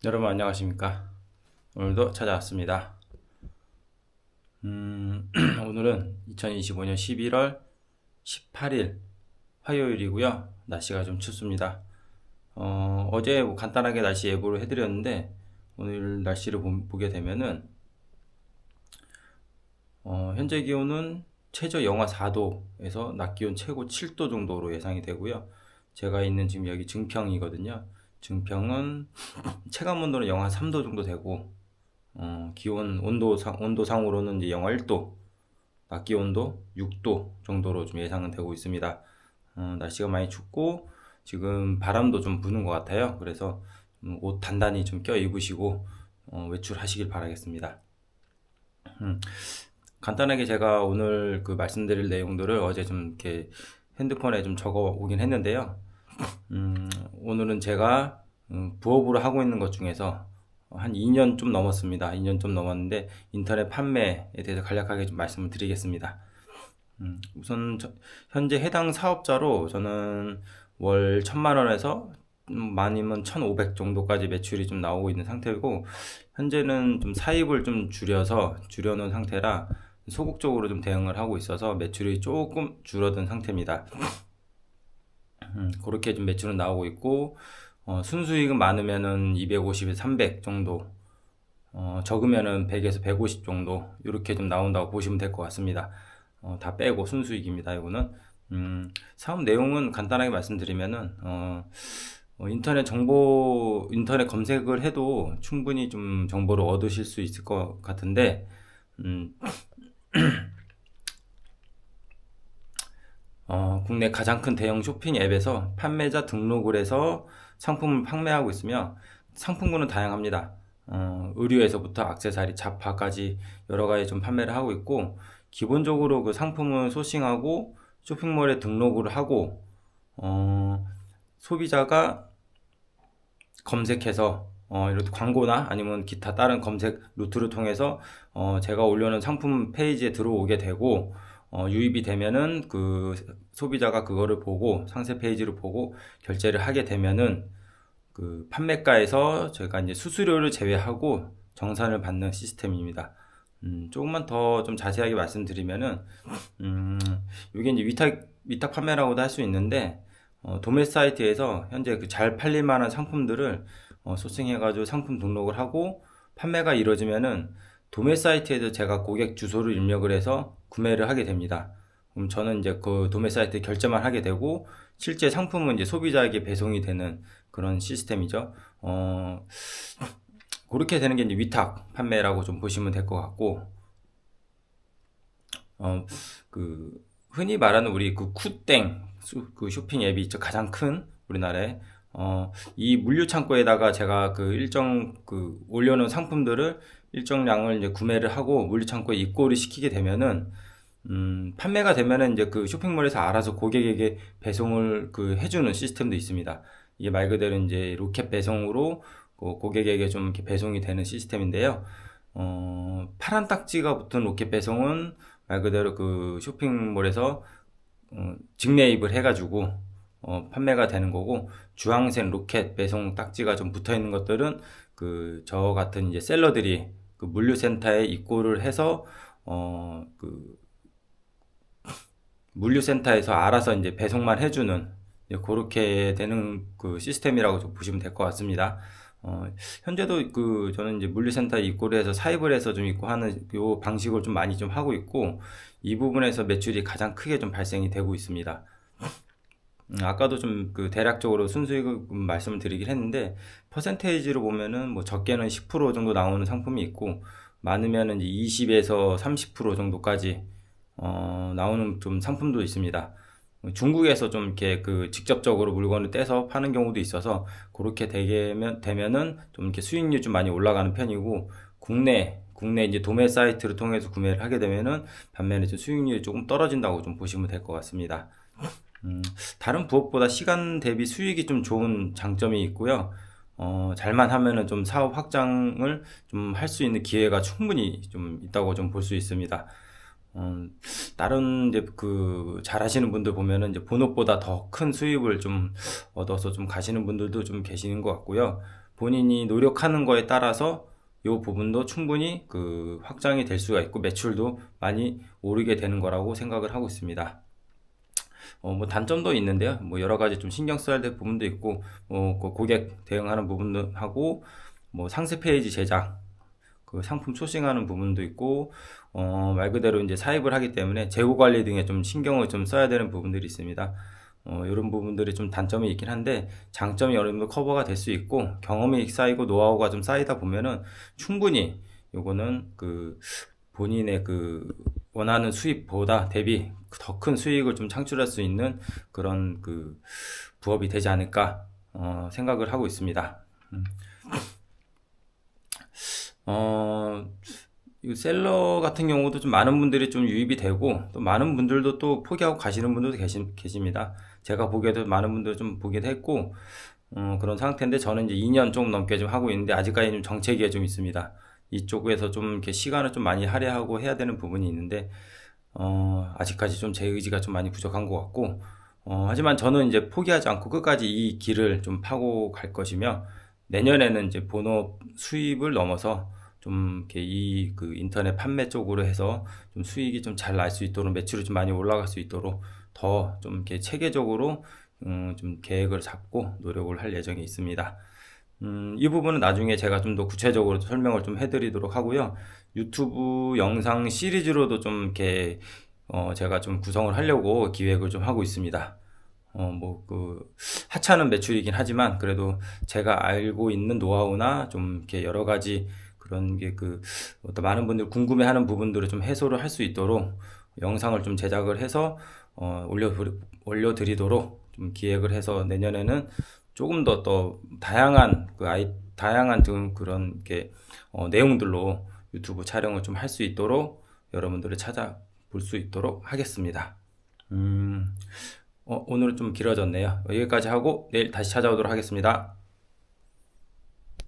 여러분 안녕하십니까? 오늘도 찾아왔습니다. 오늘은 2025년 11월 18일 화요일이고요. 날씨가 좀 춥습니다. 어제 뭐 간단하게 날씨 예보를 해드렸는데 오늘 날씨를 보게 되면은 현재 기온은 최저 영하 4도에서 낮 기온 최고 7도 정도로 예상이 되고요. 제가 있는 지금 여기 증평이거든요. 증평은 체감 온도는 영하 3도 정도 되고 기온 온도상으로는 이제 영하 1도, 낮 기온도 6도 정도로 좀 예상은 되고 있습니다. 날씨가 많이 춥고 지금 바람도 좀 부는 것 같아요. 그래서 옷 단단히 좀 껴 입으시고 외출하시길 바라겠습니다. 간단하게 제가 오늘 그 말씀드릴 내용들을 어제 좀 이렇게 핸드폰에 좀 적어 오긴 했는데요. 오늘은 제가 부업으로 하고 있는 것 중에서 한 2년 좀 넘었습니다. 2년 좀 넘었는데 인터넷 판매에 대해서 간략하게 좀 말씀을 드리겠습니다. 우선 현재 해당 사업자로 저는 월 1,000만 원에서 많으면 1,500 정도까지 매출이 좀 나오고 있는 상태고, 현재는 좀 사입을 좀 줄여놓은 상태라 소극적으로 좀 대응을 하고 있어서 매출이 조금 줄어든 상태입니다. 그렇게 좀 매출은 나오고 있고, 순수익은 많으면은 250에서 300 정도, 적으면은 100에서 150 정도, 이렇게 좀 나온다고 보시면 될 것 같습니다. 다 빼고 순수익입니다. 이거는. 사업 내용은 간단하게 말씀드리면은, 인터넷 검색을 해도 충분히 좀 정보를 얻으실 수 있을 것 같은데, 음, 국내 가장 큰 대형 쇼핑 앱에서 판매자 등록을 해서 상품을 판매하고 있으며, 상품군은 다양합니다. 의류에서부터 액세서리, 잡화까지 여러 가지 좀 판매를 하고 있고, 기본적으로 그 상품을 소싱하고 쇼핑몰에 등록을 하고, 소비자가 검색해서 이렇게 광고나 아니면 기타 다른 검색 루트를 통해서 제가 올려놓은 상품 페이지에 들어오게 되고, 유입이 되면은 그 소비자가 그거를 보고 상세 페이지를 보고 결제를 하게 되면은 그 판매가에서 저희가 이제 수수료를 제외하고 정산을 받는 시스템입니다. 조금만 더 좀 자세하게 말씀드리면은, 이게 이제 위탁 판매라고도 할 수 있는데, 도매 사이트에서 현재 그 잘 팔릴 만한 상품들을 소싱해가지고 상품 등록을 하고 판매가 이루어지면은 도매 사이트에서 제가 고객 주소를 입력을 해서 구매를 하게 됩니다. 그럼 저는 이제 그 도매 사이트 결제만 하게 되고 실제 상품은 이제 소비자에게 배송이 되는 그런 시스템이죠. 그렇게 되는 게 이제 위탁 판매라고 좀 보시면 될 것 같고, 어, 그 흔히 말하는 우리 그 쿠땡 그 쇼핑 앱이 있죠. 가장 큰 우리나라에. 이 물류 창고에다가 제가 그 일정 그 올려놓은 상품들을 일정량을 이제 구매를 하고 물류 창고에 입고를 시키게 되면은, 판매가 되면은 이제 그 쇼핑몰에서 알아서 고객에게 배송을 그 해주는 시스템도 있습니다. 이게 말 그대로 이제 로켓 배송으로 고객에게 좀 이렇게 배송이 되는 시스템인데요. 파란 딱지가 붙은 로켓 배송은 말 그대로 그 쇼핑몰에서 직매입을 해가지고 판매가 되는 거고, 주황색 로켓 배송 딱지가 좀 붙어 있는 것들은 그 저 같은 이제 셀러들이 그 물류센터에 입고를 해서 그 물류센터에서 알아서 이제 배송만 해주는, 이제 그렇게 되는 그 시스템이라고 좀 보시면 될 것 같습니다. 현재도 그 저는 이제 물류센터에 입고를 해서 사입을 해서 좀 입고하는 요 방식을 좀 많이 좀 하고 있고, 이 부분에서 매출이 가장 크게 좀 발생이 되고 있습니다. 아까도 좀 그 대략적으로 순수익을 말씀을 드리긴 했는데, 퍼센테이지로 보면은 뭐 적게는 10% 정도 나오는 상품이 있고, 많으면은 이제 20에서 30% 정도까지 나오는 좀 상품도 있습니다. 중국에서 좀 이렇게 그 직접적으로 물건을 떼서 파는 경우도 있어서 그렇게 되면은 좀 이렇게 수익률이 좀 많이 올라가는 편이고, 국내 이제 도매 사이트를 통해서 구매를 하게 되면은 반면에 좀 수익률이 조금 떨어진다고 좀 보시면 될 것 같습니다. 다른 부업보다 시간 대비 수익이 좀 좋은 장점이 있고요. 잘만 하면은 좀 사업 확장을 좀 할 수 있는 기회가 충분히 좀 있다고 좀 볼 수 있습니다. 다른 이제 그 잘하시는 분들 보면은 이제 본업보다 더 큰 수입을 좀 얻어서 좀 가시는 분들도 좀 계시는 것 같고요. 본인이 노력하는 거에 따라서 이 부분도 충분히 그 확장이 될 수가 있고 매출도 많이 오르게 되는 거라고 생각을 하고 있습니다. 뭐 단점도 있는데요. 뭐 여러 가지 좀 신경 써야 될 부분도 있고, 그 고객 대응하는 부분도 하고, 뭐 상세 페이지 제작, 그 상품 소싱하는 부분도 있고, 말 그대로 이제 사입을 하기 때문에 재고 관리 등에 좀 신경을 좀 써야 되는 부분들이 있습니다. 이런 부분들이 좀 단점이 있긴 한데 장점이 어느 정도 커버가 될 수 있고 경험이 쌓이고 노하우가 좀 쌓이다 보면은 충분히 요거는 그 본인의 그 원하는 수입보다 대비 더 큰 수익을 좀 창출할 수 있는 그런 그 부업이 되지 않을까 생각을 하고 있습니다. 이 셀러 같은 경우도 좀 많은 분들이 좀 유입이 되고 또 많은 분들도 또 포기하고 가시는 분들도 계십니다. 제가 보기에도 많은 분들 좀 보기도 했고 그런 상태인데 저는 이제 2년 좀 넘게 좀 하고 있는데 아직까지 좀 정체기에 좀 있습니다. 이쪽에서 좀 이렇게 시간을 좀 많이 할애하고 해야 되는 부분이 있는데 아직까지 좀 제 의지가 좀 많이 부족한 것 같고 하지만 저는 이제 포기하지 않고 끝까지 이 길을 좀 파고 갈 것이며 내년에는 이제 본업 수입을 넘어서 좀 이렇게 이 그 인터넷 판매 쪽으로 해서 좀 수익이 좀 잘 날 수 있도록 매출이 좀 많이 올라갈 수 있도록 더 좀 이렇게 체계적으로 좀 계획을 잡고 노력을 할 예정이 있습니다. 이 부분은 나중에 제가 좀 더 구체적으로 설명을 좀 해드리도록 하고요. 유튜브 영상 시리즈로도 좀 이렇게 제가 좀 구성을 하려고 기획을 좀 하고 있습니다. 뭐 그 하찮은 매출이긴 하지만 그래도 제가 알고 있는 노하우나 좀 이렇게 여러 가지 그런 게 그 어떤 많은 분들 궁금해하는 부분들을 좀 해소를 할 수 있도록 영상을 좀 제작을 해서 올려드리도록 좀 기획을 해서 내년에는 조금 더 또 다양한 다양한 등 그런 게 내용들로 유튜브 촬영을 좀 할 수 있도록 여러분들을 찾아볼 수 있도록 하겠습니다. 오늘은 좀 길어졌네요. 여기까지 하고 내일 다시 찾아오도록 하겠습니다.